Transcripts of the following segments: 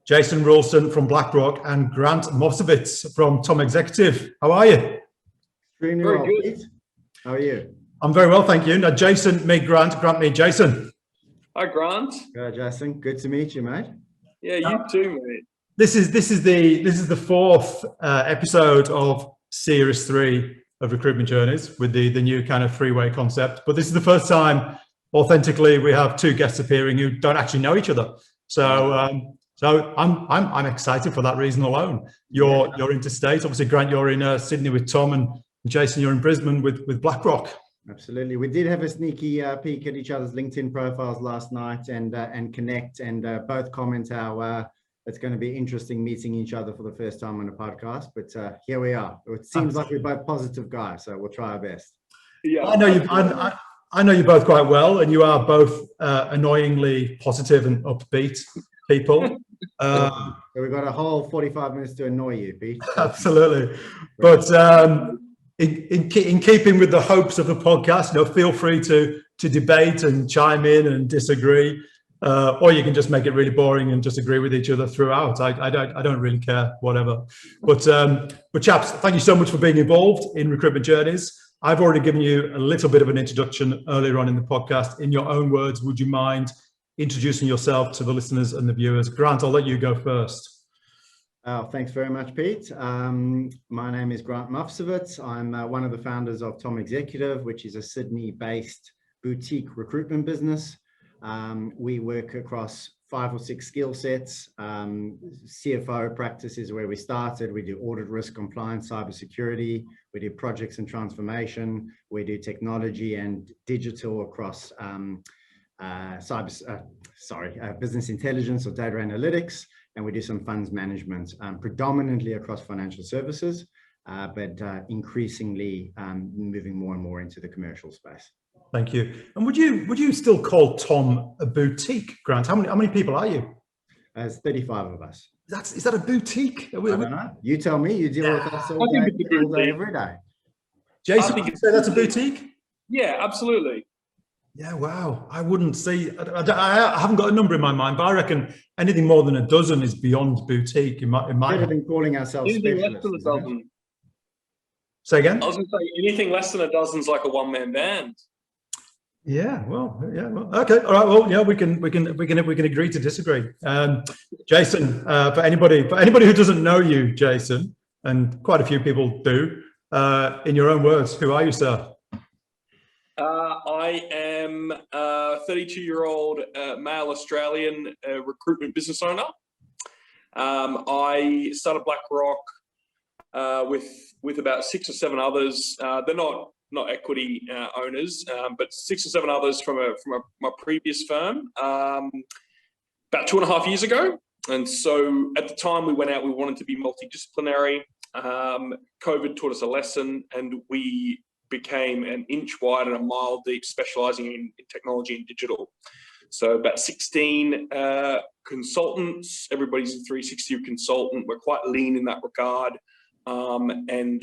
Jason Roulston from Blackroc and Grant Muffswitz from T+O+M Executive. How are you? Extremely well, Pete. How are you? I'm very well, thank you. Now, Jason, meet Grant. Grant, meet Jason. Hi, Grant. Good, Jason. Good to meet you, mate. Yeah, you too, mate. This is the fourth episode of Series 3 of Recruitment Journeys with the new kind of three-way concept. But this is the first time, authentically, we have two guests appearing who don't actually know each other. So I'm excited for that reason alone. You're interstate. Obviously, Grant, you're in Sydney with Tom, and Jason, you're in Brisbane with Blackroc. Absolutely. We did have a sneaky peek at each other's LinkedIn profiles last night and connect and both comment how it's going to be interesting meeting each other for the first time on a podcast. But here we are. It seems like we're both positive guys, so we'll try our best. Yeah, I know you both quite well, and you are both annoyingly positive and upbeat people. So we've got a whole 45 minutes to annoy you, Pete. Absolutely. But in keeping with the hopes of the podcast, feel free to debate and chime in and disagree, or you can just make it really boring and just agree with each other throughout. I don't really care, whatever. But chaps, thank you so much for being involved in Recruitment Journeys. I've already given you a little bit of an introduction earlier on in the podcast. In your own words, would you mind introducing yourself to the listeners and the viewers? Grant, I'll let you go first. Thanks very much, Pete. My name is Grant Muffswitz. I'm one of the founders of T+O+M Executive, which is a Sydney-based boutique recruitment business. We work across 5 or 6 skill sets. CFO practice is where we started. We do audit, risk, compliance, cybersecurity. We do projects and transformation. We do technology and digital across business intelligence or data analytics. And we do some funds management, predominantly across financial services, but increasingly moving more and more into the commercial space. Thank you. And would you still call Tom a boutique, Grant? How many people are you? There's 35 of us. Is that a boutique? I don't know. You tell me. You deal with us all day, every day. Jason, would you say that's a boutique? Yeah, absolutely. Yeah, wow. I wouldn't say, I haven't got a number in my mind, but I reckon anything more than a dozen is beyond boutique in my Better than calling ourselves anything less than a specialists. dozen. Say again? I was going to say anything less than a dozen is like a one-man band. Yeah, well, okay, all right. Well, yeah, we can agree to disagree. Jason, for anybody who doesn't know you, Jason, and quite a few people do, in your own words, who are you, sir? I am a 32-year-old male Australian recruitment business owner. I started Blackroc with about 6 or 7 others. They're not equity owners, but 6 or 7 others from my previous firm about 2.5 years ago. And so at the time we went out, we wanted to be multidisciplinary. COVID taught us a lesson, and we became an inch wide and a mile deep, specializing in technology and digital. So about 16 consultants. Everybody's a 360 consultant. We're quite lean in that regard, and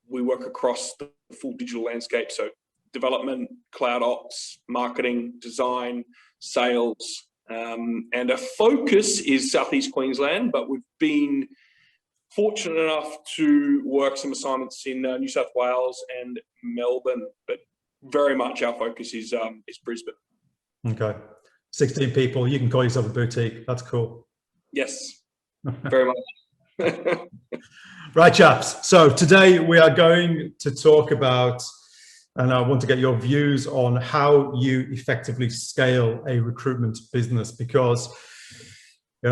we work across the full digital landscape. So development, cloud ops, marketing, design, sales, and our focus is Southeast Queensland, but we've been fortunate enough to work some assignments in New South Wales and Melbourne, but very much our focus is Brisbane. Okay, 16 people. You can call yourself a boutique. That's cool. Yes, very much. Right, chaps. So today we are going to talk about, and I want to get your views on how you effectively scale a recruitment business, because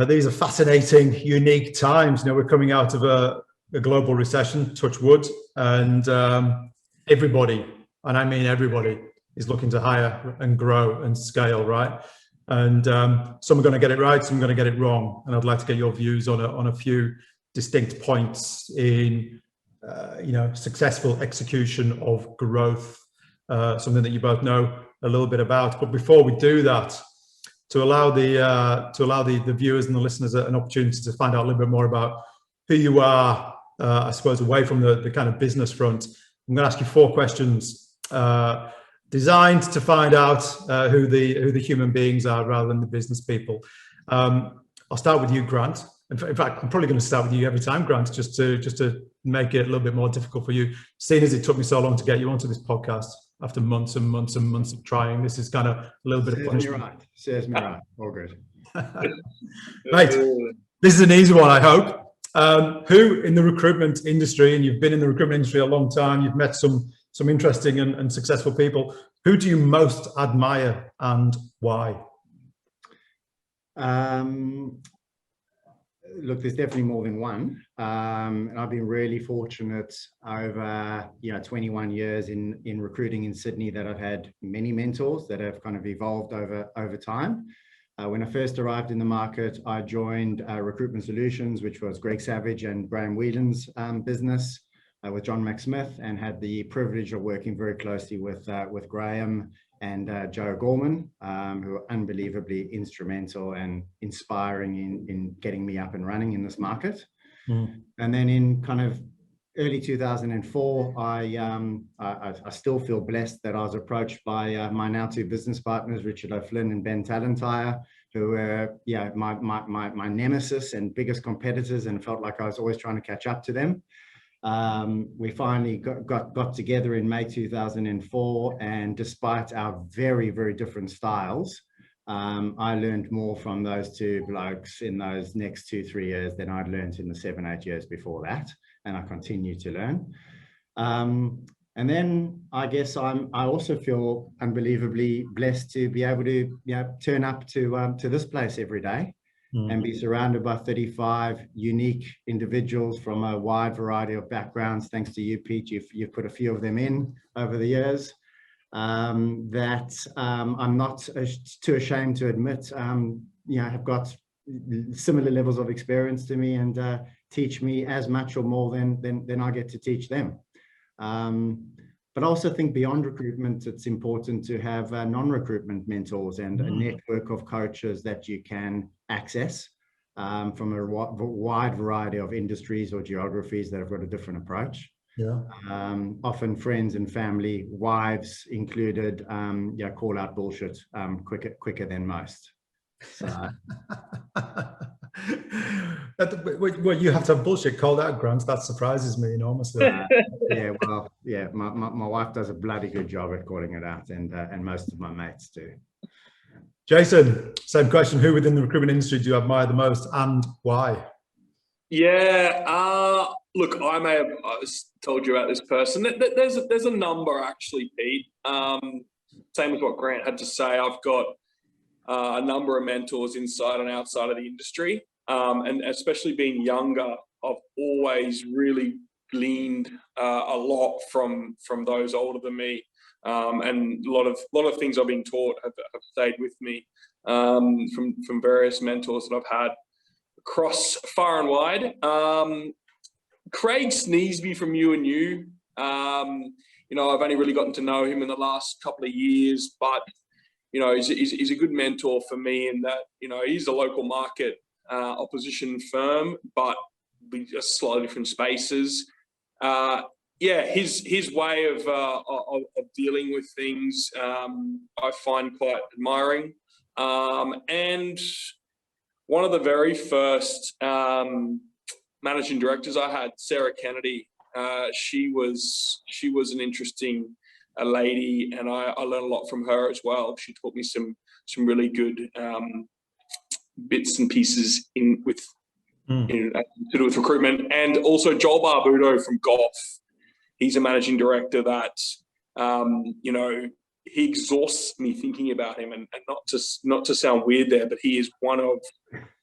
these are fascinating, unique times. We're coming out of a global recession, touch wood, and everybody, and I mean everybody, is looking to hire and grow and scale, right? And some are going to get it right, some are going to get it wrong. And I'd like to get your views on a few distinct points in, successful execution of growth, something that you both know a little bit about. But before we do that, to allow the viewers and the listeners an opportunity to find out a little bit more about who you are, I suppose, away from the kind of business front, I'm going to ask you 4 questions designed to find out who the human beings are rather than the business people. I'll start with you, Grant. in fact, I'm probably going to start with you every time, Grant, just to make it a little bit more difficult for you, seeing as it took me so long to get you onto this podcast after months and months and months of trying. This is kind of a little bit of punishment. Serves me right. All good. Mate, this is an easy one, I hope. Who in the recruitment industry, and you've been in the recruitment industry a long time, you've met some interesting and successful people, who do you most admire and why? Look, there's definitely more than one. And I've been really fortunate over 21 years in recruiting in Sydney that I've had many mentors that have kind of evolved over time. When I first arrived in the market, I joined Recruitment Solutions, which was Greg Savage and Graham Whelan's business with John McSmith, and had the privilege of working very closely with Graham and Joe Gorman, who were unbelievably instrumental and inspiring in getting me up and running in this market. And then in kind of early 2004, I still feel blessed that I was approached by my now two business partners, Richard O'Flynn and Ben Tallentire, who were my nemesis and biggest competitors, and felt like I was always trying to catch up to them. We finally got together in May 2004, and despite our very, very different styles, I learned more from those two blokes in those next 2-3 years than I'd learned in the 7-8 years before that, and I continue to learn. And then I guess I also feel unbelievably blessed to be able to turn up to this place every day. And be surrounded by 35 unique individuals from a wide variety of backgrounds. Thanks to you, Pete, you've put a few of them in over the years that I'm not too ashamed to admit, have got similar levels of experience to me and teach me as much or more than I get to teach them. But I also think beyond recruitment, it's important to have non-recruitment mentors and a network of coaches that you can access from a wide variety of industries or geographies that have got a different approach. Often friends and family, wives included, call out bullshit quicker than most. So. Well, you have to have bullshit called out, Grant. That surprises me enormously. My wife does a bloody good job at calling it out, and most of my mates do. Jason, same question. Who within the recruitment industry do you admire the most, and why? Look, I told you about this person. There's a number actually, Pete. Same as what Grant had to say. I've got a number of mentors inside and outside of the industry, and especially being younger, I've always really gleaned a lot from those older than me, and a lot of things I've been taught have stayed with me from various mentors that I've had across far and wide. Craig Sneesby from U&U, I've only really gotten to know him in the last couple of years, but he's a good mentor for me in that, he's a local market opposition firm, but we just slightly different spaces. His way of dealing with things, I find quite admiring. And one of the very first managing directors I had, Sarah Kennedy, she was an interesting a lady, and I learned a lot from her as well. She taught me some really good bits and pieces with to do with recruitment. And also Joel Barbudo from Golf. He's a managing director that he exhausts me thinking about him, and not to sound weird there, but he is one of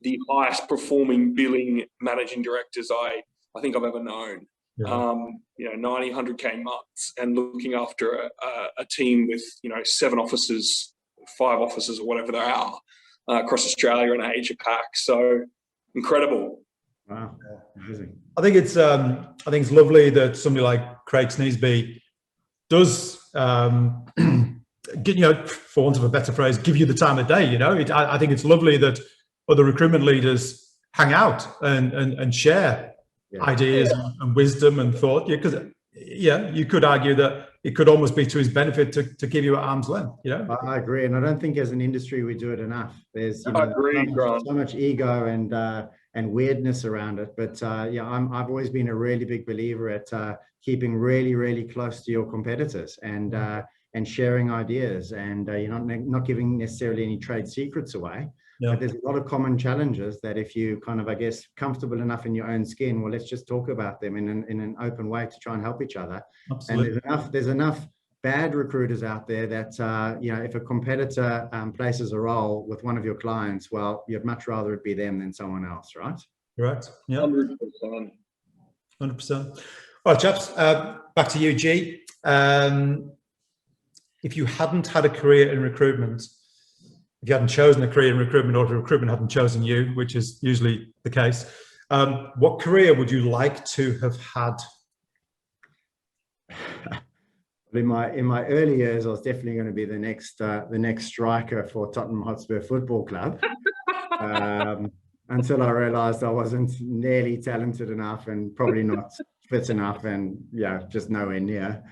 the highest performing billing managing directors I think I've ever known. 90, 100K months, and looking after a team with, 7 offices, 5 offices, or whatever there are across Australia and Asia Pac. So incredible. Wow, amazing. I think it's lovely that somebody like Craig Sneesby does, for want of a better phrase, give you the time of day. I think it's lovely that other recruitment leaders hang out and share ideas and wisdom and thought, because you could argue that it could almost be to his benefit to give you at arm's length. I agree, and I don't think as an industry we do it enough. There's I agree, so much ego and weirdness around it. But yeah, I've always been a really big believer at keeping really, really close to your competitors and sharing ideas, and you're not giving necessarily any trade secrets away. Yeah. But there's a lot of common challenges that if you kind of, I guess, comfortable enough in your own skin, well, let's just talk about them in an open way to try and help each other. Absolutely. And there's enough bad recruiters out there that, you know, if a competitor places a role with one of your clients, well, you'd much rather it be them than someone else, right? Correct. Yeah. 100%. 100%. All right, chaps, back to you, G. If you hadn't had a career in recruitment, if you hadn't chosen a career in recruitment, or if recruitment hadn't chosen you, which is usually the case, what career would you like to have had? In my early years, I was definitely going to be the next striker for Tottenham Hotspur Football Club. Until I realised I wasn't nearly talented enough and probably not fit enough, and yeah, just nowhere near.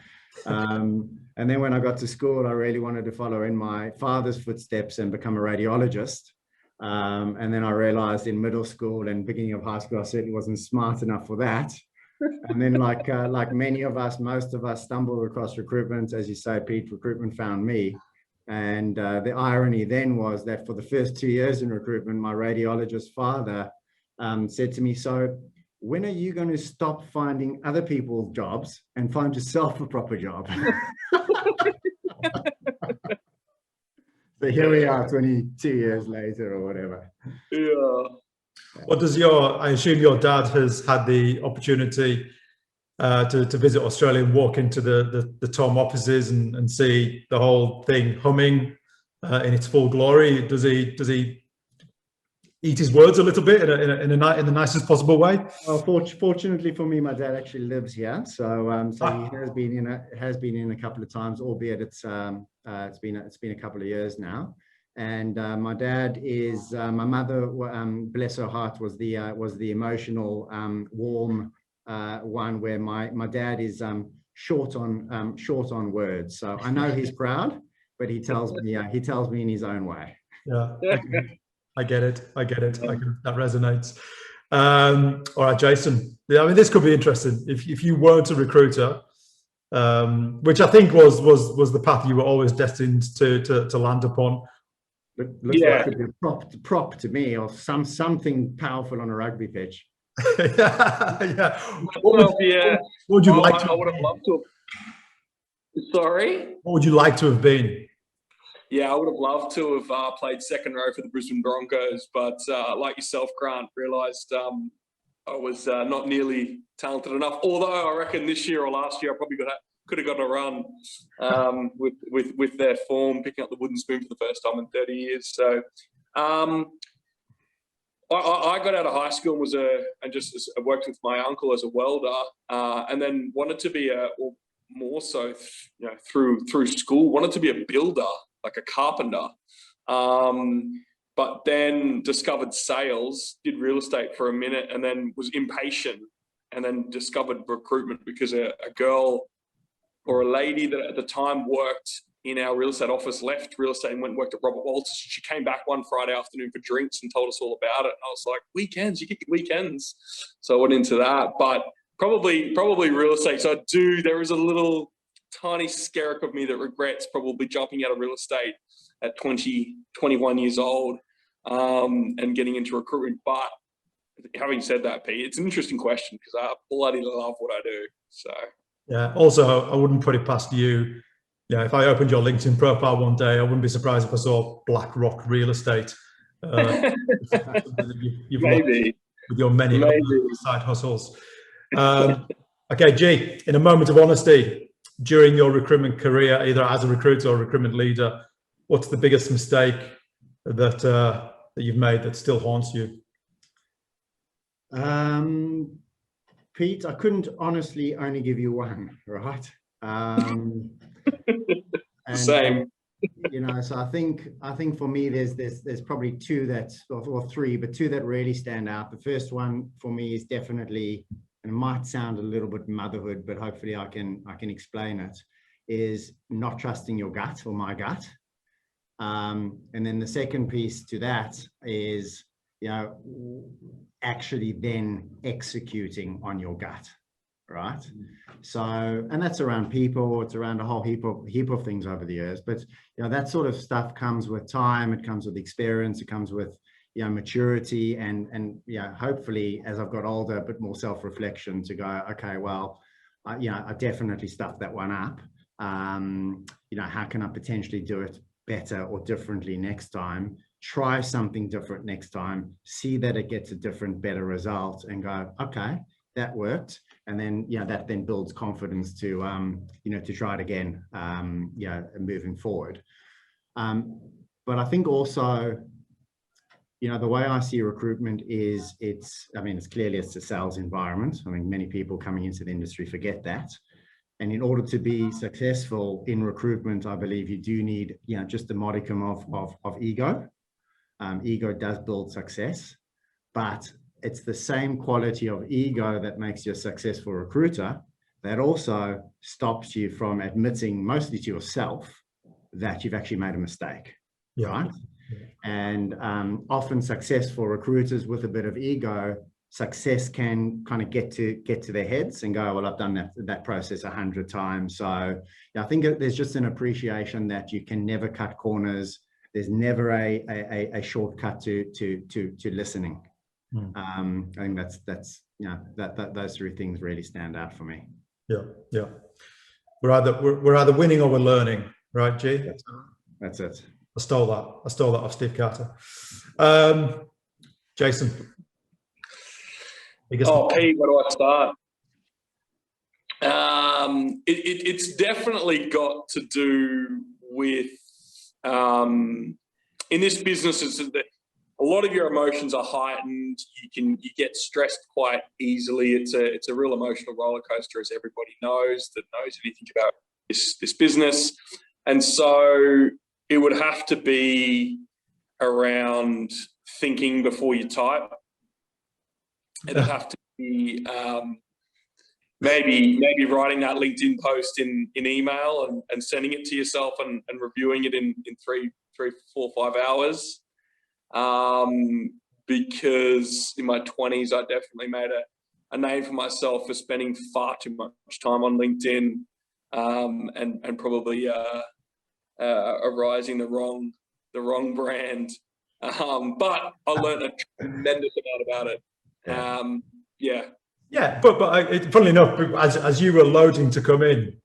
And then when I got to school, I really wanted to follow in my father's footsteps and become a radiologist. And then I realised in middle school and beginning of high school, I certainly wasn't smart enough for that. And then like many of us, most of us stumbled across recruitment. As you say, Pete, recruitment found me. And the irony then was that for the first 2 years in recruitment, my radiologist father said to me, so when are you going to stop finding other people's jobs and find yourself a proper job? So here we are 22 years later or whatever. Yeah. What does I assume your dad has had the opportunity to visit Australia and walk into the T+O+M offices and see the whole thing humming in its full glory. Does he eat his words a little bit in the nicest possible way? Well, fortunately for me, my dad actually lives here, so he has been in a couple of times, albeit it's been a couple of years now. And my dad is my mother, bless her heart, was the emotional, warm one, where my dad is short on words. So I know he's proud, but he tells me in his own way. Yeah, I get it. That resonates. All right, Jason. Yeah, I mean, this could be interesting. If you weren't a recruiter, which I think was the path you were always destined to land upon. Looks like it could be a prop to me, or something powerful on a rugby pitch. Yeah. What would you like I would have loved to have. Sorry? What would you like to have been? Yeah, I would have loved to have played second row for the Brisbane Broncos, but like yourself, Grant, realised I was not nearly talented enough. Although I reckon this year or last year I probably could have got a run with their form, picking up the wooden spoon for the first time in 30 years. So I got out of high school and I worked with my uncle as a welder, and then wanted to be more so, through school, wanted to be a builder, like a carpenter. But then discovered sales, did real estate for a minute, and then was impatient, and then discovered recruitment because a girl or a lady that at the time worked in our real estate office left real estate and went and worked at Robert Walters. She came back one Friday afternoon for drinks and told us all about it. And I was like, weekends, you get your weekends. So I went into that, but probably real estate. So there is a little tiny skerrick of me that regrets probably jumping out of real estate at 20, 21 years old and getting into recruitment. But having said that, Pete, it's an interesting question because I bloody love what I do. So yeah. Also, I wouldn't put it past you. Yeah, if I opened your LinkedIn profile one day, I wouldn't be surprised if I saw Blackroc real estate. You've maybe with your many side hustles. Okay, G, in a moment of honesty, during your recruitment career, either as a recruiter or recruitment leader, what's the biggest mistake that you've made that still haunts you? Pete, I couldn't honestly only give you one, right? Same. So I think for me there's probably two or three, but two that really stand out. The first one for me is definitely, and it might sound a little bit motherhood, but hopefully I can explain it, is not trusting your gut or my gut. And then the second piece to that is actually then executing on your gut, right? So, and that's around people, it's around a whole heap of things over the years, but that sort of stuff comes with time, it comes with experience, it comes with maturity, and hopefully as I've got older, a bit more self-reflection to go, okay, well, I definitely stuffed that one up. How can I potentially do it better or differently next time? Try something different next time, see that it gets a different, better result, and go, okay, that worked. And then, that then builds confidence to try it again, moving forward. But I think also, the way I see recruitment is it's clearly it's a sales environment. I mean, many people coming into the industry forget that. And in order to be successful in recruitment, I believe you do need, just a modicum of ego. Ego does build success, but it's the same quality of ego that makes you a successful recruiter that also stops you from admitting, mostly to yourself, that you've actually made a mistake, right? And often successful recruiters with a bit of ego, success can kind of get to their heads and go, well, I've done that process 100 times. So I think there's just an appreciation that you can never cut corners. There's never a shortcut to listening. I think that's those three things really stand out for me. Yeah. We're either winning or we're learning, right, G? That's it. I stole that off Steve Carter. Jason. Pete, where do I start? It's definitely got to do with in this business. A lot of your emotions are heightened. You get stressed quite easily. It's a real emotional roller coaster, as everybody knows anything about this business. And so it would have to be around thinking before you type. It'd have to be maybe writing that LinkedIn post in email and sending it to yourself and reviewing it in 3, 4, 5 hours. Because in my 20s, I definitely made a name for myself for spending far too much time on LinkedIn, and probably arising the wrong brand. But I learned a tremendous amount about it. But funnily enough, as you were loading to come in,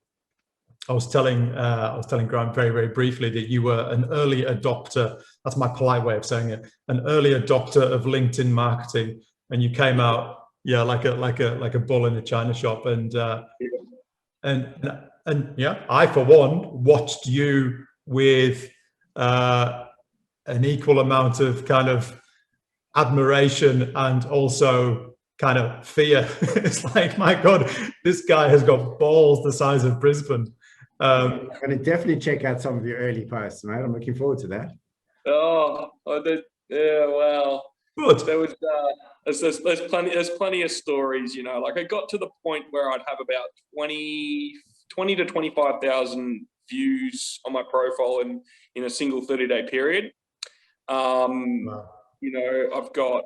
I was telling Grant very, very briefly that you were an early adopter. That's my polite way of saying it. An early adopter of LinkedIn marketing, and you came out, like a bull in a china shop. And I for one watched you with an equal amount of kind of admiration and also kind of fear. It's like, my God, this guy has got balls the size of Brisbane. I'm going to definitely check out some of your early posts, mate. I'm looking forward to that. Well, Good. There was there's plenty of stories, like I got to the point where I'd have about 20 to 25,000 views on my profile in a single 30-day period. Wow. I've got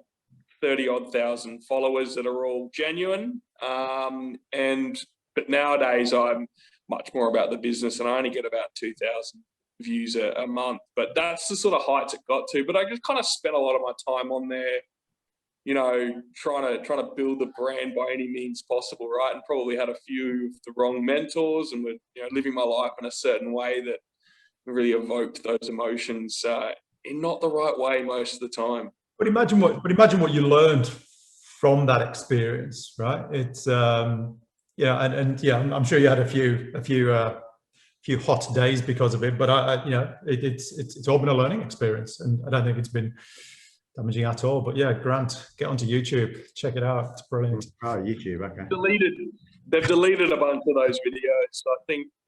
30-odd thousand followers that are all genuine. But nowadays I'm much more about the business, and I only get about 2,000 views a month. But that's the sort of heights it got to. But I just kind of spent a lot of my time on there, trying to build the brand by any means possible, right? And probably had a few of the wrong mentors, and were living my life in a certain way that really evoked those emotions in not the right way most of the time. But imagine what you learned from that experience, right? It's I'm sure you had a few hot days because of it, but it's all been a learning experience, and I don't think it's been damaging at all. But yeah, Grant, get onto YouTube, check it out. It's brilliant. Oh, YouTube, okay. They've deleted a bunch of those videos. So I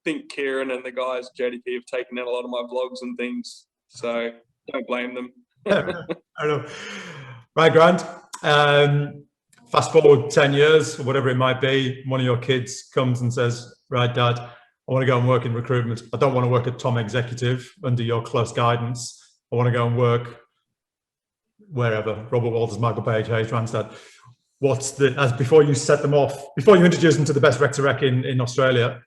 think Kieran and the guys at JDP have taken out a lot of my vlogs and things. So don't blame them. I know. Right, Grant. Fast forward 10 years or whatever it might be, one of your kids comes and says, right, Dad, I want to go and work in recruitment. I don't want to work at T+O+M Executive under your close guidance. I want to go and work wherever, Robert Walters, Michael Page, Hayes Randstad, what's the, as before you set them off, before you introduce them to the best rec to rec in Australia,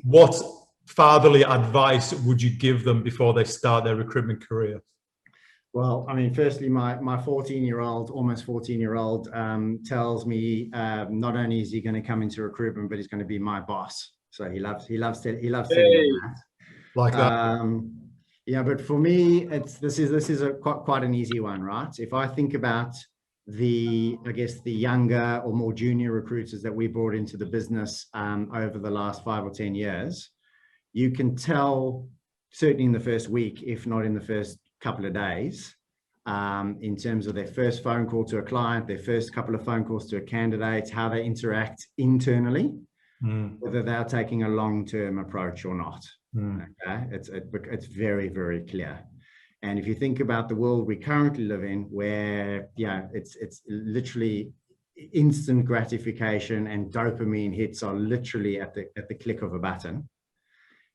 what fatherly advice would you give them before they start their recruitment career? Well, I mean, firstly, my 14-year-old, almost 14-year-old, tells me not only is he going to come into recruitment, but he's going to be my boss. So he loves telling me that. Like that. Yeah, but for me, this is quite an easy one, right? If I think about the younger or more junior recruiters that we brought into the business over the last 5 or 10 years, you can tell certainly in the first week, if not in the first couple of days, in terms of their first phone call to a client, their first couple of phone calls to a candidate, how they interact internally, whether they're taking a long-term approach or not. Okay, it's very, very clear. And if you think about the world we currently live in, where it's literally instant gratification and dopamine hits are literally at the click of a button.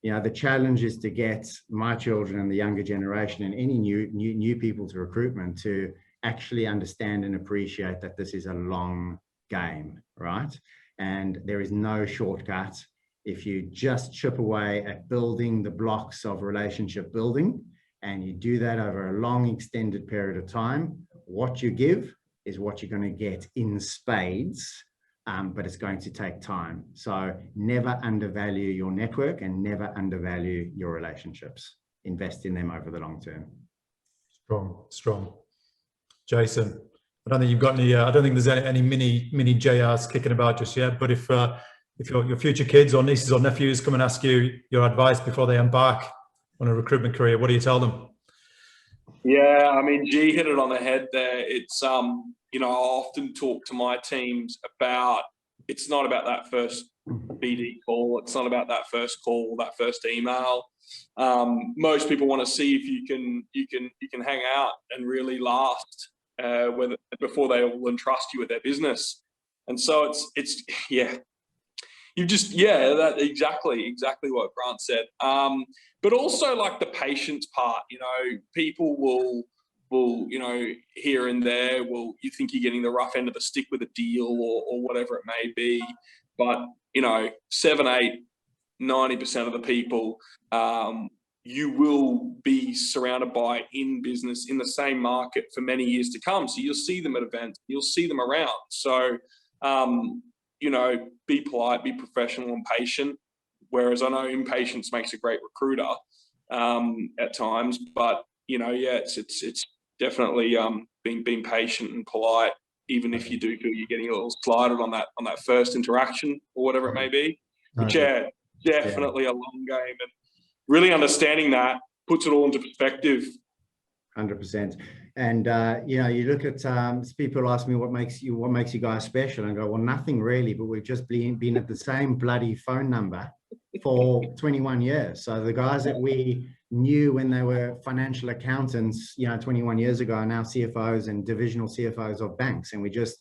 The challenge is to get my children and the younger generation and any new people to recruitment to actually understand and appreciate that this is a long game, right? And there is no shortcut. If you just chip away at building the blocks of relationship building, and you do that over a long extended period of time, what you give is what you're going to get in spades. But it's going to take time. So never undervalue your network and never undervalue your relationships. Invest in them over the long term. Strong. Jason, I don't think you've got any. I don't think there's any mini JRs kicking about just yet. But if your future kids or nieces or nephews come and ask you your advice before they embark on a recruitment career, what do you tell them? Yeah, I mean, G hit it on the head there. It's I often talk to my teams about, it's not about that first BD call. It's not about that first call, that first email. Most people want to see if you can hang out and really last before they will entrust you with their business. And so it's that exactly what Grant said. But also like the patience part, people will here and there, you think you're getting the rough end of the stick with a deal or whatever it may be. But, 7, 8, 90% of the people you will be surrounded by in business in the same market for many years to come. So you'll see them at events, you'll see them around. So, be polite, be professional and patient. Whereas I know impatience makes a great recruiter at times, but it's definitely being patient and polite, even if you do feel you're getting a little slighted on that first interaction or whatever it may be. But definitely a long game, and really understanding that puts it all into perspective. 100%. And you look at people ask me what makes you guys special, and I go, well, nothing really, but we've just been at the same bloody phone number for 21 years. So the guys that we knew when they were financial accountants 21 years ago are now CFOs and divisional CFOs of banks, and we just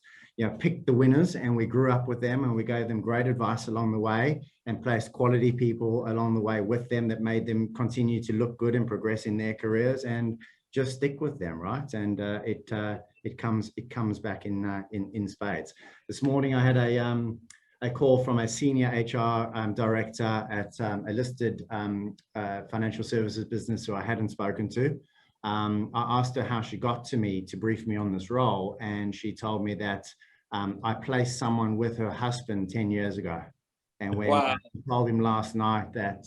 picked the winners, and we grew up with them, and we gave them great advice along the way and placed quality people along the way with them that made them continue to look good and progress in their careers, and just stick with them, right? And it comes back in spades. This morning I had a call from a senior HR director at a listed financial services business who I hadn't spoken to. I asked her how she got to me to brief me on this role, and she told me that I placed someone with her husband 10 years ago. And when I told him last night that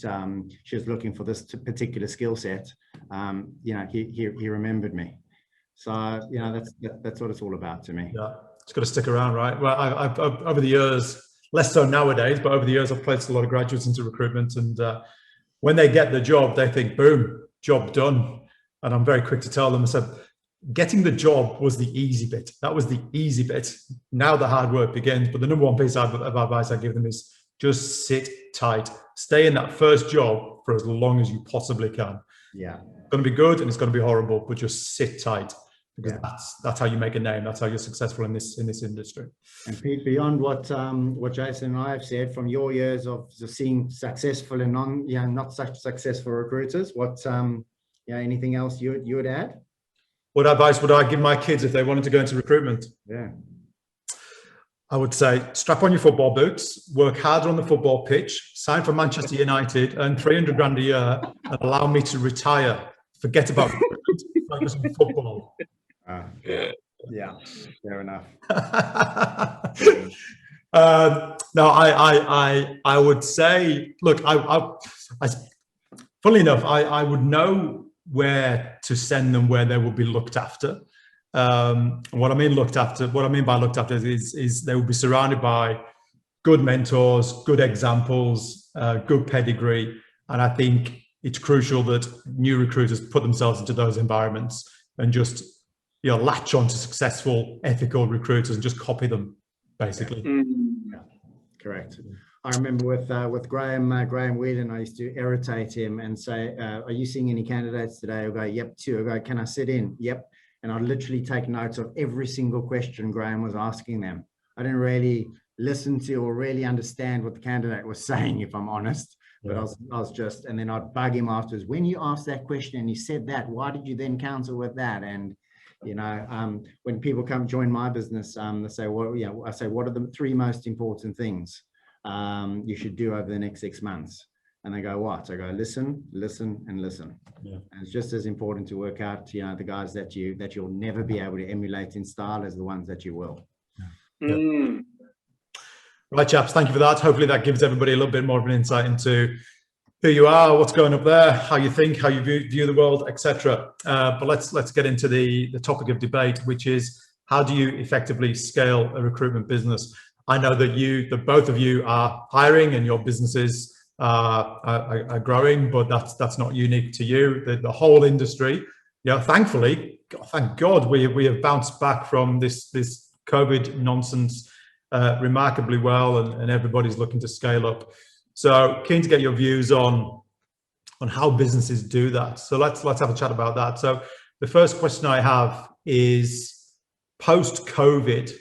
she was looking for this particular skill set, he remembered me. So that's what it's all about to me. Yeah, it's got to stick around, right? Well, I've over the years, less so nowadays, but over the years I've placed a lot of graduates into recruitment, and when they get the job, they think, boom, job done. And I'm very quick to tell them, I said, getting the job was the easy bit. That was the easy bit. Now the hard work begins. But the number one piece of advice I give them is just sit tight. Stay in that first job for as long as you possibly can. Yeah. It's going to be good and it's going to be horrible, but just sit tight, because that's how you make a name. That's how you're successful in this industry. And Pete, beyond what Jason and I have said, from your years of seeing successful and not such successful recruiters, what anything else you would add? What advice would I give my kids if they wanted to go into recruitment? Yeah. I would say, strap on your football boots, work harder on the football pitch, sign for Manchester United, earn 300 grand a year, and allow me to retire. Forget about recruitment, focus on football. Yeah, fair enough. No, I would say, look, funnily enough, I would know where to send them where they will be looked after. What I mean by looked after is they will be surrounded by good mentors, good examples, good pedigree. And I think it's crucial that new recruiters put themselves into those environments and just, latch on to successful, ethical recruiters and just copy them, basically. Yeah, correct. I remember with Graham Whelan, I used to irritate him and say, are you seeing any candidates today? I'll go, yep, 2. I'll go, can I sit in? Yep. And I'd literally take notes of every single question Graham was asking them. I didn't really listen to or really understand what the candidate was saying, if I'm honest. But I was just, and then I'd bug him afterwards. When you asked that question and you said that, why did you then counsel with that? And when people come join my business, they say, well, I say, what are the 3 most important things you should do over the next 6 months? And they go, what? I go, listen, listen, and listen. Yeah. And it's just as important to work out, the guys that you'll never be able to emulate in style as the ones that you will. Yeah. Yeah. Right, chaps, thank you for that. Hopefully that gives everybody a little bit more of an insight into who you are, what's going up there, how you think, how you view the world, etc. But let's get into the topic of debate, which is, how do you effectively scale a recruitment business? I know that both of you are hiring and your businesses are growing, but that's not unique to you. The whole industry, thankfully, thank God, we have bounced back from this COVID nonsense remarkably well, and everybody's looking to scale up. So keen to get your views on how businesses do that. So let's have a chat about that. So the first question I have is, post-COVID,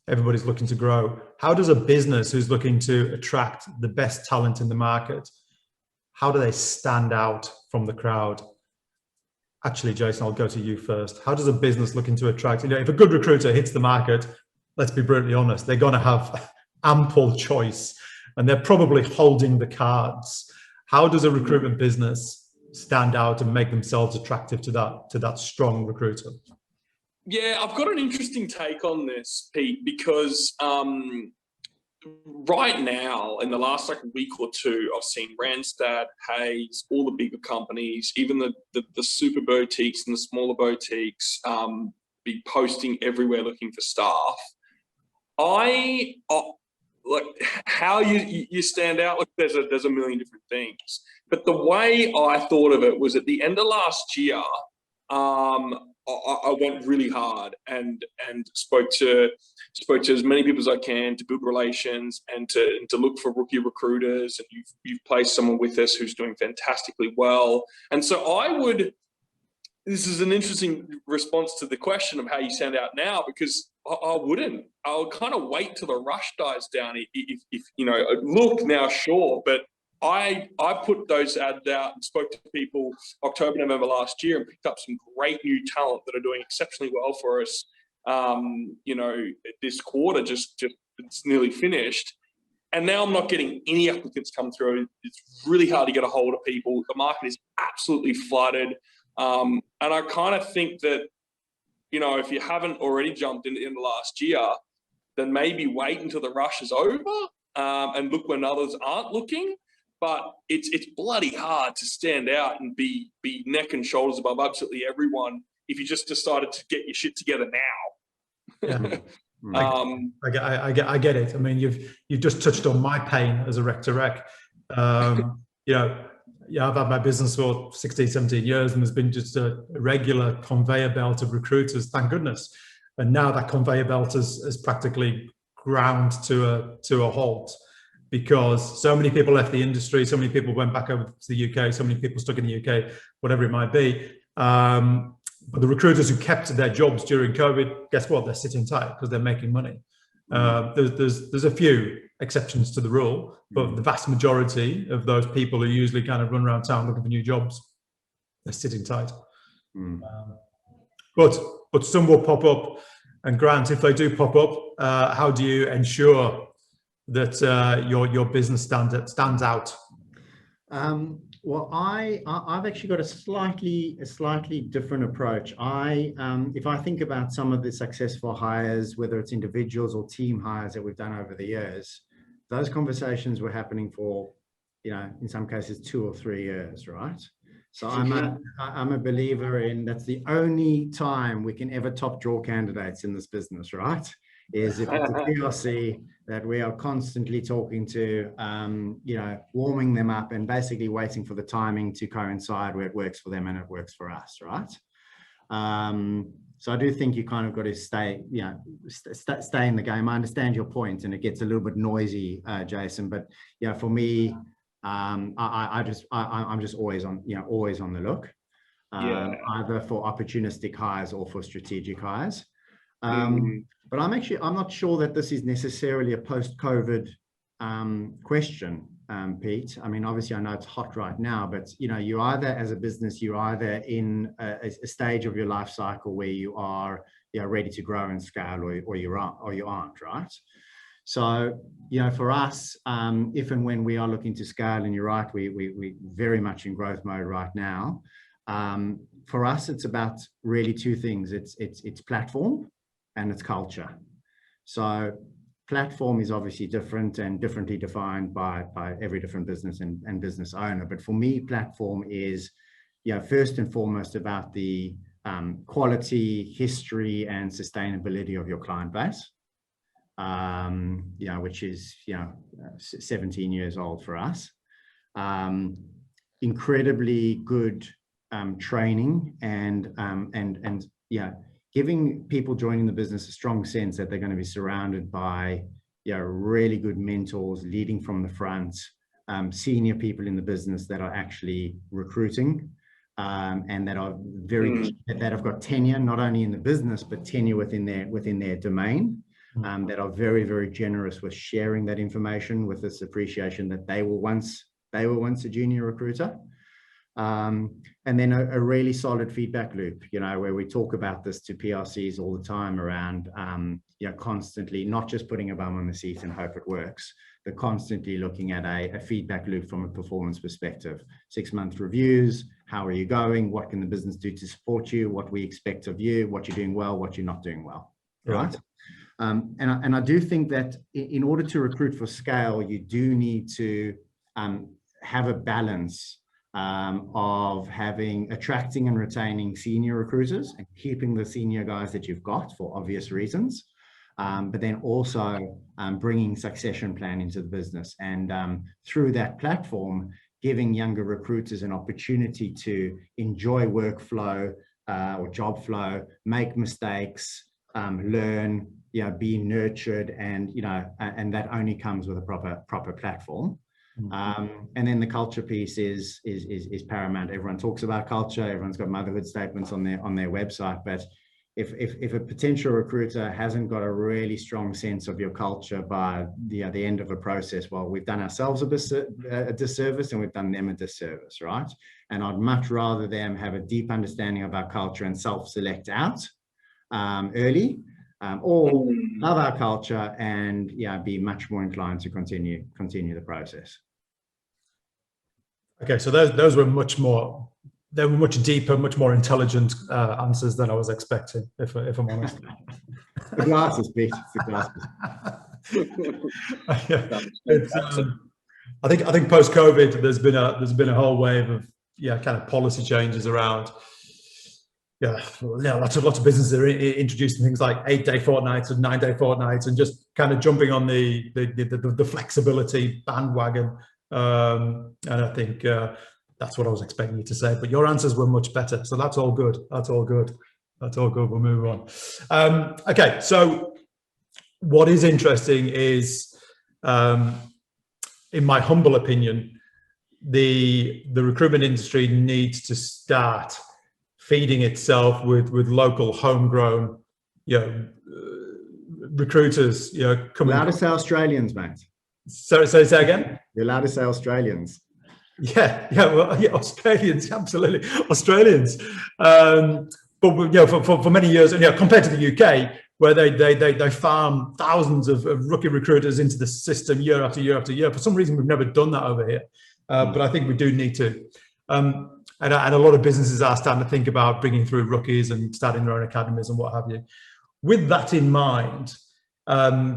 everybody's looking to grow. How does a business who's looking to attract the best talent in the market, how do they stand out from the crowd? Actually, Jason, I'll go to you first. How does a business looking to attract, if a good recruiter hits the market, let's be brutally honest, they're going to have ample choice and they're probably holding the cards. How does a recruitment business stand out and make themselves attractive to that strong recruiter? Yeah, I've got an interesting take on this, Pete, because right now, in the last week or 2, I've seen Randstad, Hayes, all the bigger companies, even the super boutiques and the smaller boutiques be posting everywhere looking for staff. Like how you stand out, look, there's a million different things. But the way I thought of it was, at the end of last year, I went really hard and spoke to as many people as I can to build relations and to look for rookie recruiters. And you've placed someone with us who's doing fantastically well. And so this is an interesting response to the question of how you stand out now, because I'll kind of wait till the rush dies down. If look now, sure, but I put those ads out and spoke to people October, November last year, and picked up some great new talent that are doing exceptionally well for us. This quarter just it's nearly finished, and now I'm not getting any applicants come through. It's really hard to get a hold of people. The market is absolutely flooded, and I kind of think that, if you haven't already jumped in the last year, then maybe wait until the rush is over and look when others aren't looking. But it's bloody hard to stand out and be neck and shoulders above absolutely everyone if you just decided to get your shit together now. Yeah. I get it. I mean, you've just touched on my pain as a rec to rec. I've had my business for 16, 17 years, and there's been just a regular conveyor belt of recruiters, thank goodness. And now that conveyor belt has practically ground to a halt, because so many people left the industry, so many people went back over to the UK, so many people stuck in the UK, whatever it might be. But the recruiters who kept their jobs during COVID, guess what? They're sitting tight because they're making money. There's a few exceptions to the rule, but the vast majority of those people who usually kind of run around town looking for new jobs, they're sitting tight. Mm. But some will pop up. And Grant, if they do pop up, how do you ensure that your business stands out? Well, I've actually got a slightly different approach. If I think about some of the successful hires, whether it's individuals or team hires that we've done over the years, those conversations were happening for, in some cases 2 or 3 years, right? So I'm a believer in that's the only time we can ever top draw candidates in this business, right? Is if it's a PRC that we are constantly talking to, warming them up and basically waiting for the timing to coincide where it works for them and it works for us, right? So I do think you kind of got to stay in the game. I understand your point, and it gets a little bit noisy, Jason, but for me, I'm just always on the look, either for opportunistic hires or for strategic hires. But I'm not sure that this is necessarily a post-COVID question, Pete. I mean, obviously I know it's hot right now, but you either, as a business, you're either in a stage of your life cycle where you are ready to grow and scale, or you aren't, right? So, for us, if and when we are looking to scale, and you're right, we very much in growth mode right now. For us, it's about really 2 things. It's platform and it's culture. So platform is obviously different and differently defined by every different business and business owner. But for me, platform is, first and foremost about the quality, history, and sustainability of your client base. Which is 17 years old for us. Incredibly good training and giving people joining the business a strong sense that they're going to be surrounded by really good mentors leading from the front, senior people in the business that are actually recruiting, and that are that have got tenure not only in the business but tenure within their domain. That are very, very generous with sharing that information with this appreciation that they were once a junior recruiter. And then a really solid feedback loop, where we talk about this to PRCs all the time around, constantly not just putting a bum on the seat and hope it works, but constantly looking at a feedback loop from a performance perspective. 6-month reviews, how are you going? What can the business do to support you? What we expect of you? What you're doing well? What you're not doing well, right? And I do think that in order to recruit for scale, you do need to have a balance of attracting and retaining senior recruiters and keeping the senior guys that you've got for obvious reasons, but then also bringing succession plan into the business, and through that platform, giving younger recruiters an opportunity to enjoy workflow or job flow, make mistakes, learn, be nurtured, and and that only comes with a proper platform. And then the culture piece is paramount. Everyone talks about culture. Everyone's got motherhood statements on their website, but if a potential recruiter hasn't got a really strong sense of your culture by the end of a process, well, we've done ourselves a disservice and we've done them a disservice, right? And I'd much rather them have a deep understanding of our culture and self-select out early, or love our culture and be much more inclined to continue the process. Okay, so those were much deeper, much more intelligent answers than I was expecting, if I'm honest. The glasses, Pete. The glasses. I think post-COVID, there's been a whole wave of kind of policy changes around. Lots of businesses are introducing things like 8-day fortnights and 9-day fortnights, and just kind of jumping on the flexibility bandwagon. And I think that's what I was expecting you to say. But your answers were much better, so that's all good. We'll move on. Okay, so what is interesting is, in my humble opinion, the recruitment industry needs to start feeding itself with local homegrown, recruiters, coming. Allowed to say Australians, mate. So say again? You're allowed to say Australians. Well, yeah, Australians, absolutely, Australians. But you know, for many years, you know, compared to the UK, where they farm thousands of rookie recruiters into the system year after year after year. For some reason, we've never done that over here, but I think we do need to. And a lot of businesses are starting to think about bringing through rookies and starting their own academies and what have you. With that in mind,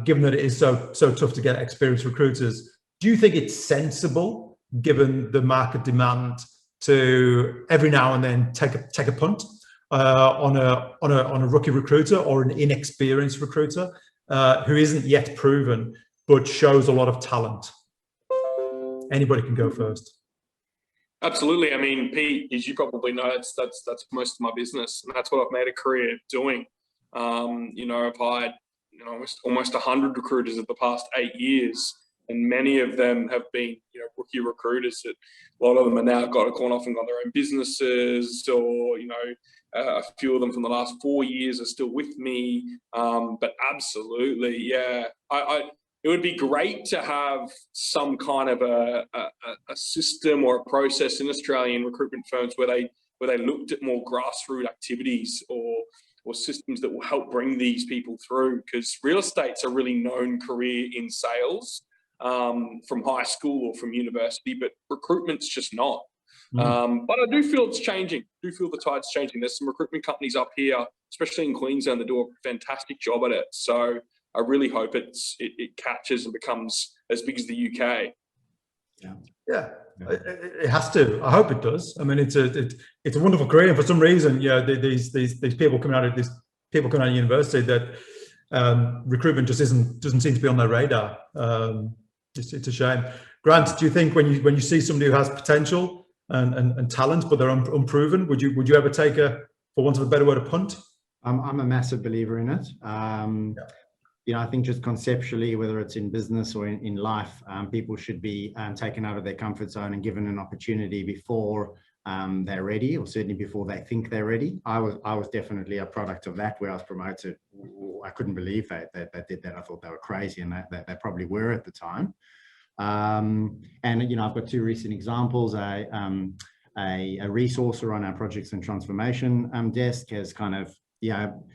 given that it is so tough to get experienced recruiters, do you think it's sensible, given the market demand, to every now and then take a punt on a rookie recruiter or an inexperienced recruiter who isn't yet proven but shows a lot of talent? Anybody can go first. Absolutely. I mean, Pete, as you probably know, that's most of my business, and that's what I've made a career doing. You know, I've hired almost 100 recruiters in the past 8 years, and many of them have been rookie recruiters. That a lot of them are now gone off and got their own businesses, or a few of them from the last 4 years are still with me. But absolutely, yeah, it would be great to have some kind of a system or a process in Australian recruitment firms where they looked at more grassroots activities or systems that will help bring these people through, because real estate's a really known career in sales from high school or from university, but recruitment's just not. But I do feel it's changing. I do feel the tide's changing. There's some recruitment companies up here, especially in Queensland, that do a fantastic job at it. So I really hope it catches and becomes as big as the UK. Yeah, it has to. I hope it does. I mean, it's a wonderful career, and for some reason, these people coming out of university, that recruitment just doesn't seem to be on their radar. It's a shame. Grant, do you think when you see somebody who has potential and talent, but they're unproven, would you ever take for want of a better word, a punt? I'm a massive believer in it. I think just conceptually, whether it's in business or in life, people should be taken out of their comfort zone and given an opportunity before they're ready, or certainly before they think they're ready. I was definitely a product of that, where I was promoted. I couldn't believe that did that. I thought they were crazy, and that they probably were at the time. And I've got two recent examples. A resourcer on our projects and transformation desk has kind of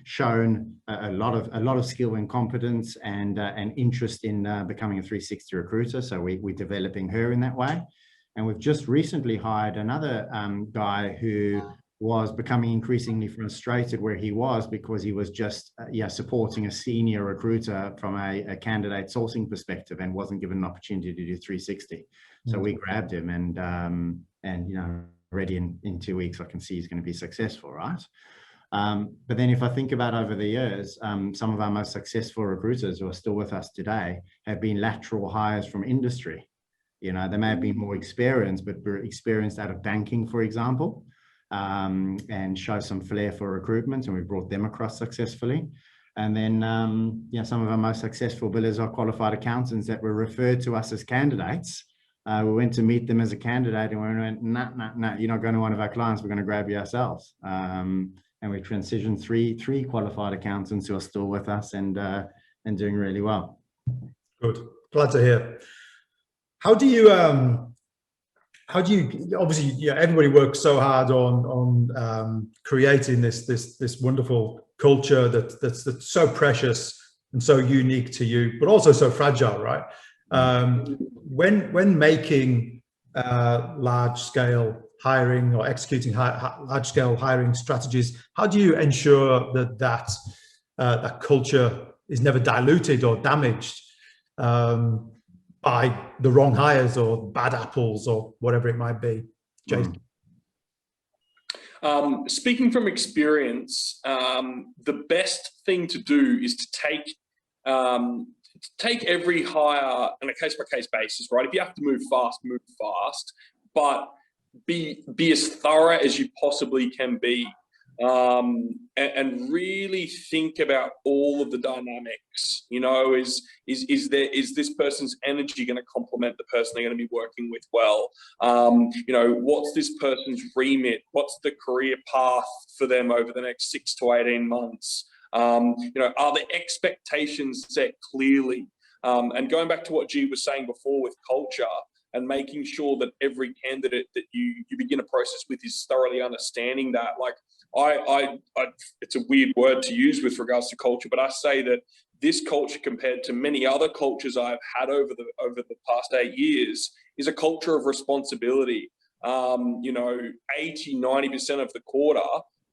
shown a lot of skill and competence and interest in becoming a 360 recruiter. So we're developing her in that way. And we've just recently hired another guy who was becoming increasingly frustrated where he was, because he was just supporting a senior recruiter from a candidate sourcing perspective and wasn't given an opportunity to do 360. So we grabbed him, and already in 2 weeks I can see he's going to be successful, right? But then if I think about over the years, some of our most successful recruiters who are still with us today have been lateral hires from industry. They may have been more experienced, but were experienced out of banking, for example, and show some flair for recruitment, and we brought them across successfully. And then, some of our most successful billers are qualified accountants that were referred to us as candidates. We went to meet them as a candidate, and we went, nah, you're not going to one of our clients. We're going to grab you ourselves. And we transitioned three qualified accountants who are still with us and doing really well. Good, glad to hear. How do you obviously everybody works so hard on creating this wonderful culture that's so precious and so unique to you, but also so fragile, right? When making large scale hiring or executing large scale hiring strategies, how do you ensure that culture is never diluted or damaged by the wrong hires or bad apples or whatever it might be? Jason? Speaking from experience, the best thing to do is to take every hire on a case-by-case basis, right? If you have to move fast, but be as thorough as you possibly can be, and really think about all of the dynamics. Is this person's energy going to complement the person they're going to be working with well? What's this person's remit? What's the career path for them over the next 6 to 18 months? Are the expectations set clearly? And going back to what G was saying before with culture, and making sure that every candidate that you begin a process with is thoroughly understanding that. Like it's a weird word to use with regards to culture, but I say that this culture, compared to many other cultures I've had over the past 8 years, is a culture of responsibility. 80–90% of the quarter,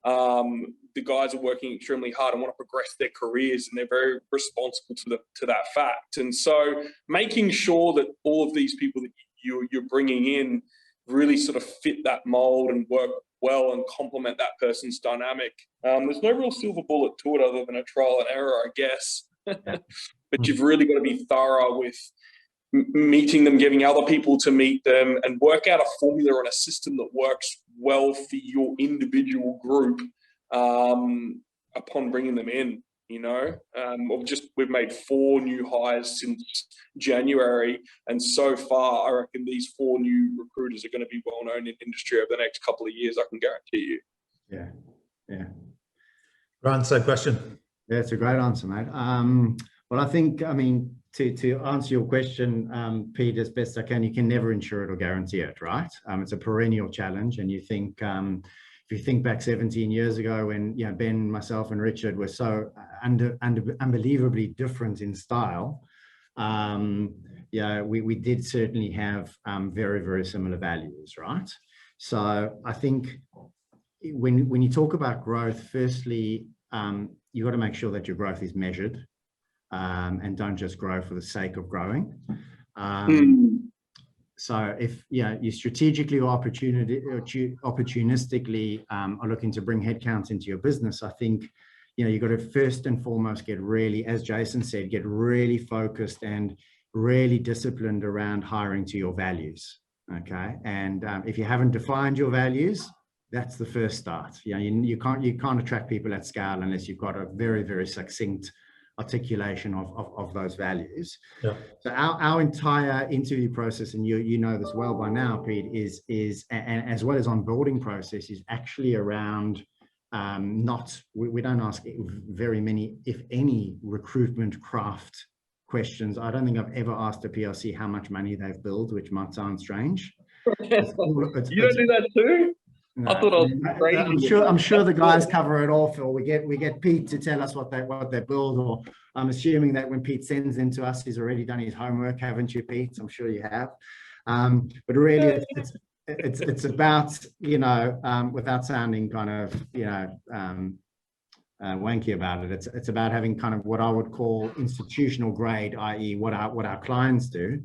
the guys are working extremely hard and want to progress their careers, and they're very responsible to that fact. And so making sure that all of these people that you're bringing in really sort of fit that mold and work well and complement that person's dynamic. There's no real silver bullet to it other than a trial and error, I guess. But you've really got to be thorough with meeting them, getting other people to meet them, and work out a formula and a system that works well for your individual group upon bringing them in. We've made 4 new hires since January, and so far I reckon these 4 new recruiters are going to be well known in industry over the next couple of years, I can guarantee you. Yeah. Ryan, same question. Yeah, it's a great answer, mate. Well, I think, to answer your question, Pete, as best I can, you can never ensure it or guarantee it, right? It's a perennial challenge, and you think, if you think back 17 years ago when Ben, myself, and Richard were so unbelievably different in style, we did certainly have very, very similar values, right? So I think when you talk about growth, firstly, you've got to make sure that your growth is measured, and don't just grow for the sake of growing. So if you strategically or opportunistically are looking to bring headcounts into your business, I think you've got to first and foremost get really, as Jason said, get really focused and really disciplined around hiring to your values. Okay, and if you haven't defined your values, that's the first start. You can't attract people at scale unless you've got a very, very succinct articulation of those values. Yeah. So our entire interview process, and you know this well by now, Pete, is and as well as onboarding process, is actually around we don't ask very many, if any, recruitment craft questions. I don't think I've ever asked a PLC how much money they've billed, which might sound strange. You don't do that too? No, I thought I was crazy. I'm sure the guys cover it all, Phil. We get Pete to tell us what they build, or I'm assuming that when Pete sends them to us, he's already done his homework, haven't you, Pete? I'm sure you have. But really, it's about without sounding kind of wanky about it. It's about having kind of what I would call institutional grade, i.e., what our clients do.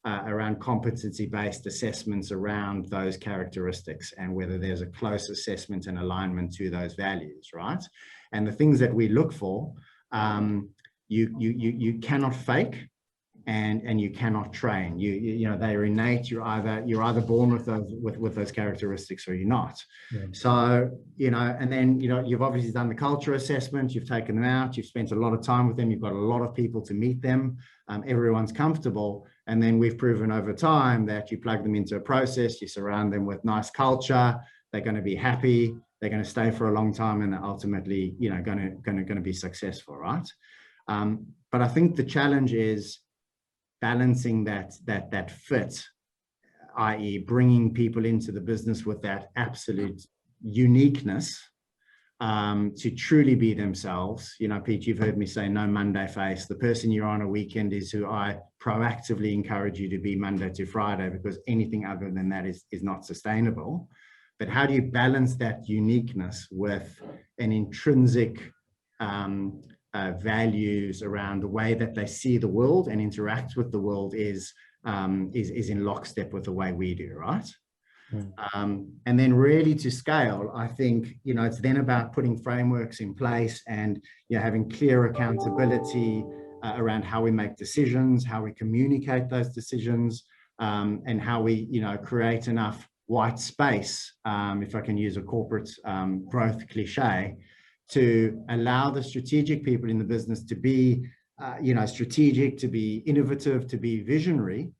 Around competency-based assessments around those characteristics, and whether there's a close assessment and alignment to those values, right? And the things that we look for, you cannot fake, and you cannot train. They are innate. You're either born with those characteristics, or you're not. Yeah. So and then you've obviously done the culture assessment. You've taken them out. You've spent a lot of time with them. You've got a lot of people to meet them. Everyone's comfortable. And then we've proven over time that you plug them into a process, you surround them with nice culture, they're going to be happy, they're going to stay for a long time, and they're ultimately, going to be successful, right? But I think the challenge is balancing that fit, i.e., bringing people into the business with that absolute uniqueness, to truly be themselves. Pete, you've heard me say no Monday face. The person you're on a weekend is who I proactively encourage you to be Monday to Friday, because anything other than that is not sustainable. But how do you balance that uniqueness with an intrinsic values around the way that they see the world and interact with the world is in lockstep with the way we do, right? And then really to scale, I think, it's then about putting frameworks in place and having clear accountability around how we make decisions, how we communicate those decisions, and how we, create enough white space, if I can use a corporate growth cliche, to allow the strategic people in the business to be, strategic, to be innovative, to be visionary,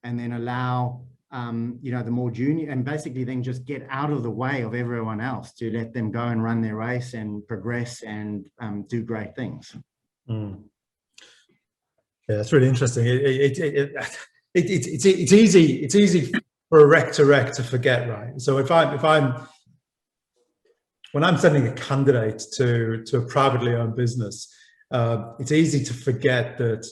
and then allow the more junior, and basically then just get out of the way of everyone else to let them go and run their race and progress and do great things. Yeah, it's really interesting. It it's easy for a rec to forget, right? So when I'm sending a candidate to a privately owned business, it's easy to forget that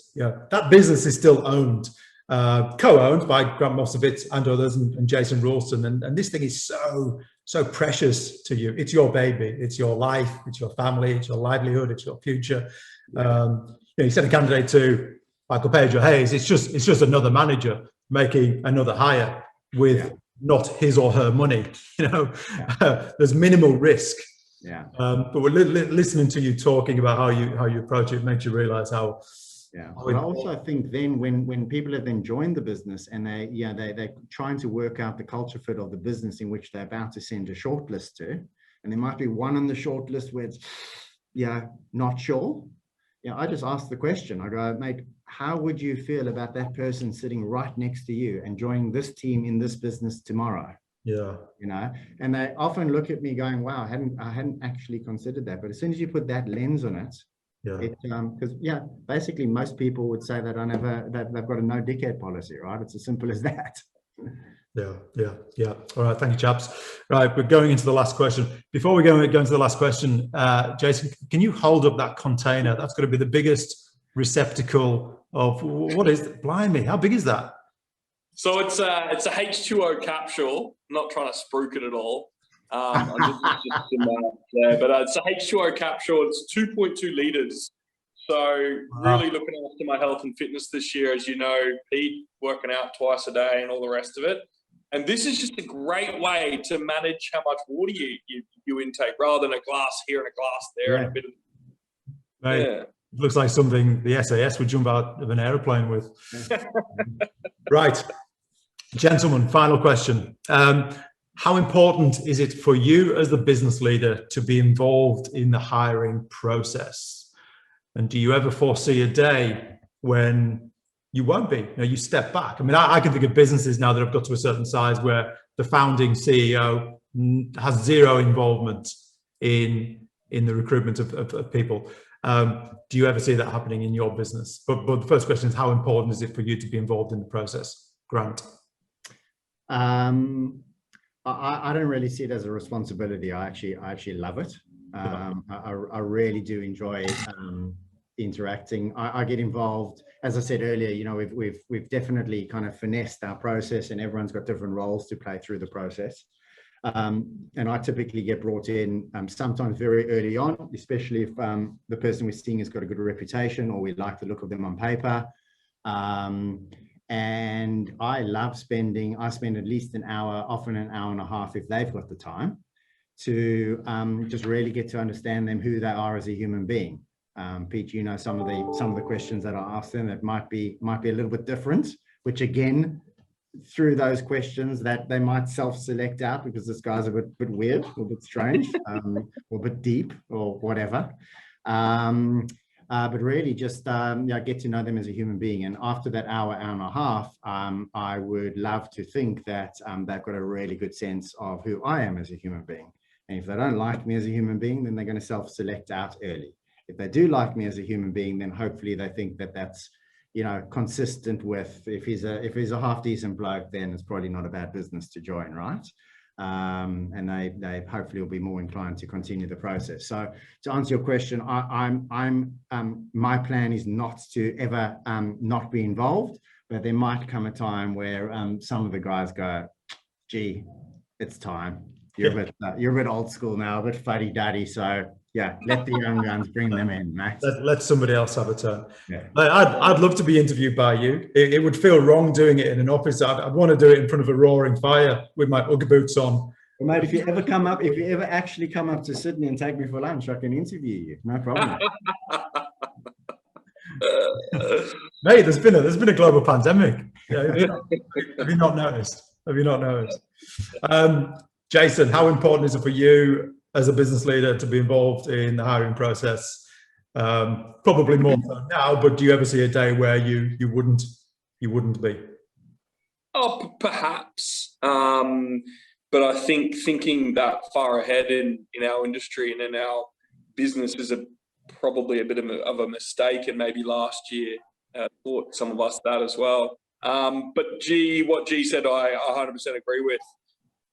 that business is still owned, co-owned by Grant Muffswitz and others, and Jason Roulston, and this thing is so precious to you. It's your baby, it's your life, it's your family, it's your livelihood, it's your future. You send a candidate to Michael Page or Hayes, it's just another manager making another hire with not his or her money. There's minimal risk. But we're listening to you talking about how you approach it makes you realize how. But I also think then when people have then joined the business and they're trying to work out the culture fit of the business in which they're about to send a shortlist to, and there might be one on the shortlist where it's not sure. I just ask the question. I go, mate, how would you feel about that person sitting right next to you and joining this team in this business tomorrow? And they often look at me going, wow, I hadn't actually considered that. But as soon as you put that lens on it, because basically most people would say that they've got a no dickhead policy, right? It's as simple as that. Yeah. All right, thank you, chaps. Right, we're going into the last question. Before we go into the last question, Jason, can you hold up that container? That's going to be the biggest receptacle of what is it? Blimey, how big is that? So it's a H2O capsule. I'm not trying to spruik it at all. I'm just but it's a H2O capsule. It's 2.2 liters. So really looking after my health and fitness this year, as you know, Pete, working out twice a day and all the rest of it. And this is just a great way to manage how much water you intake, rather than a glass here and a glass there and a bit of. Right. It looks like something the SAS would jump out of an aeroplane with. Right. Gentlemen, final question. How important is it for you as the business leader to be involved in the hiring process? And do you ever foresee a day when you won't be? You step back. I mean, I can think of businesses now that have got to a certain size where the founding CEO has zero involvement in the recruitment of people. Do you ever see that happening in your business? But the first question is, how important is it for you to be involved in the process? Grant. I don't really see it as a responsibility. I actually love it. I really do enjoy interacting. I get involved, as I said earlier. We've definitely kind of finessed our process, and everyone's got different roles to play through the process. And I typically get brought in sometimes very early on, especially if the person we're seeing has got a good reputation or we like the look of them on paper. And I spend at least an hour, often an hour and a half if they've got the time, to just really get to understand them, who they are as a human being. Pete, some of the questions that I ask them that might be a little bit different, which again, through those questions that they might self-select out because this guy's a bit weird, or a bit strange, or a bit deep, or whatever. But really just get to know them as a human being. And after that hour and a half, I would love to think that they've got a really good sense of who I am as a human being. And if they don't like me as a human being, then they're going to self-select out early. If they do like me as a human being, then hopefully they think that that's consistent with, if he's a half decent bloke, then it's probably not a bad business to join, right? And they hopefully will be more inclined to continue the process. So to answer your question, my plan is not to ever not be involved, but there might come a time where some of the guys go, gee, it's time. You're a bit old school now, a bit fuddy-duddy. So let the young guns bring them in, mate. Let somebody else have a turn. I'd love to be interviewed by you. It would feel wrong doing it in an office. I'd want to do it in front of a roaring fire with my Ugg boots on. Well, mate, if you ever actually come up to Sydney and take me for lunch, I can interview you. No problem. Mate, there's been a global pandemic. Have you not noticed? Jason, how important is it for you as a business leader to be involved in the hiring process? Probably more so now, but do you ever see a day where you wouldn't be? Oh, perhaps. But I think thinking that far ahead in our industry and in our business is probably a bit of a mistake, and maybe last year taught some of us that as well. But what G said, I 100% agree with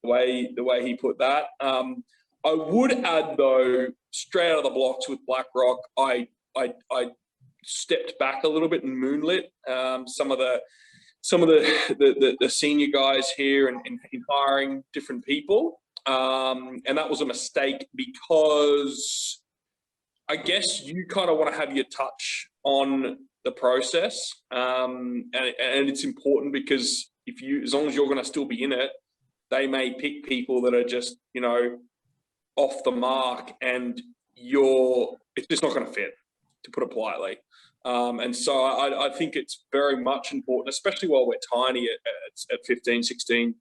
the way he put that. I would add though, straight out of the blocks with Blackroc, I stepped back a little bit and moonlit some of the senior guys here in hiring different people, and that was a mistake because I guess you kind of want to have your touch on the process, and it's important because as long as you're going to still be in it, they may pick people that are just off the mark, and it's just not going to fit, to put it politely. And so I think it's very much important, especially while we're tiny at 15, 16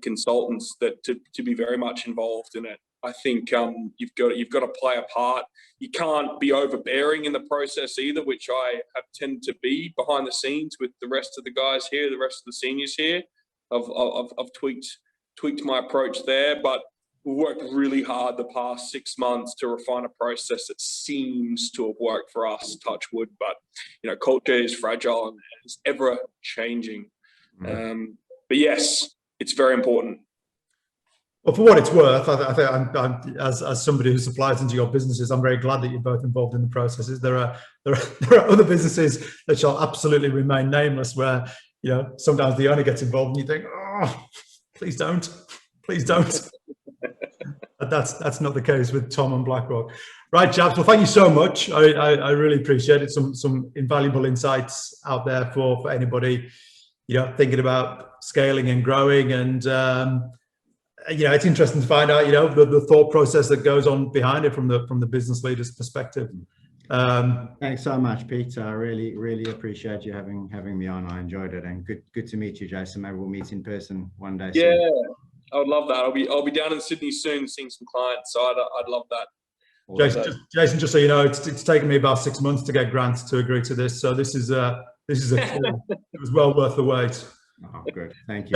consultants, that to be very much involved in it. I think you've got to play a part. You can't be overbearing in the process either, which I have tended to be behind the scenes with the rest of the guys here, the rest of the seniors here. I've tweaked my approach there, but we've worked really hard the past 6 months to refine a process that seems to have worked for us, touch wood, but culture is fragile and it's ever changing. But yes, it's very important. Well, for what it's worth, I think I'm, as somebody who supplies into your businesses, I'm very glad that you're both involved in the processes. There are other businesses that shall absolutely remain nameless, where sometimes the owner gets involved and you think, oh, please don't. But that's not the case with Tom and Blackroc. Right, chaps. Well, thank you so much. I really appreciate it. Some invaluable insights out there for anybody thinking about scaling and growing, and it's interesting to find out the thought process that goes on behind it from the business leader's perspective. Thanks so much, Pete. I really appreciate you having me on. I enjoyed it, and good to meet you, Jason. Maybe we'll meet in person one day soon. Yeah, I would love that. I'll be down in Sydney soon, seeing some clients. So I'd love that. Jason, just so you know, it's taken me about 6 months to get Grant to agree to this. So this is it was well worth the wait. Oh, good. Thank you.